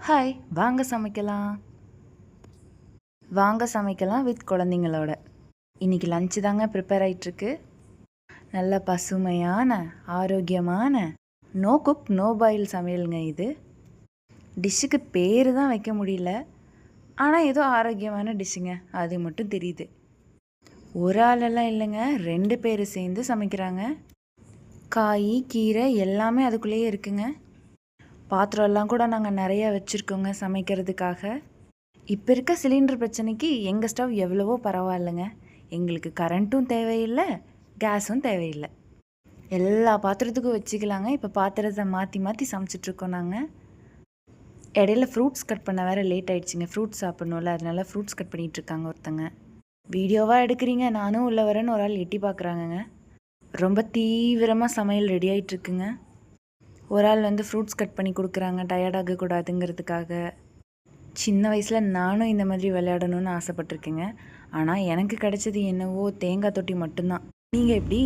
Hi வாங்க சமைக்கலாம் with குழந்தைங்களோட. இன்றைக்கி லஞ்சு தாங்க ப்ரிப்பேர் ஆகிட்டுருக்கு. நல்ல பசுமையான ஆரோக்கியமான நோ குக் நோ பாயில் சமையலுங்க இது. டிஷ்ஷுக்கு பேர் தான் வைக்க முடியல, ஆனால் ஏதோ ஆரோக்கியமான டிஷ்ஷுங்க அது மட்டும் தெரியுது. ஒரு ஆளெல்லாம் இல்லைங்க, 2 பேர் சேர்ந்து சமைக்கிறாங்க. காய் கீரை எல்லாமே அதுக்குள்ளேயே இருக்குங்க. பாத்திரம்லாம் கூட நாங்கள் நிறையா வச்சுருக்கோங்க சமைக்கிறதுக்காக. இப்போ இருக்க சிலிண்டர் பிரச்சனைக்கு எங்கள் ஸ்டவ் எவ்வளவோ பரவாயில்லைங்க. எங்களுக்கு கரண்ட்டும் தேவையில்லை, கேஸும் தேவையில்லை. எல்லா பாத்திரத்துக்கும் வச்சுக்கலாங்க. இப்போ பாத்திரத்தை மாற்றி மாற்றி சமைச்சிட்ருக்கோம் நாங்கள். இடையில ஃப்ரூட்ஸ் கட் பண்ண வேறு லேட் ஆகிடுச்சிங்க. ஃப்ரூட்ஸ் சாப்பிட்ணும்ல, அதனால ஃப்ரூட்ஸ் கட் பண்ணிகிட்ருக்காங்க ஒருத்தங்க. வீடியோவாக எடுக்கிறீங்க, நானும் உள்ளே வரேன்னு ஒரு ஆள் எட்டி பார்க்குறாங்கங்க. ரொம்ப தீவிரமாக சமையல் ரெடி ஆகிட்டுருக்குங்க. ஒரு ஆள் ஃப்ரூட்ஸ் கட் பண்ணி கொடுக்குறாங்க டயர்டாகக்கூடாதுங்கிறதுக்காக. சின்ன வயசில் நானும் இந்த மாதிரி விளையாடணும்னு ஆசைப்பட்டிருக்கேங்க. ஆனால் எனக்கு கிடைச்சது என்னவோ தேங்காய் தொட்டி மட்டும்தான். நீங்கள் எப்படி?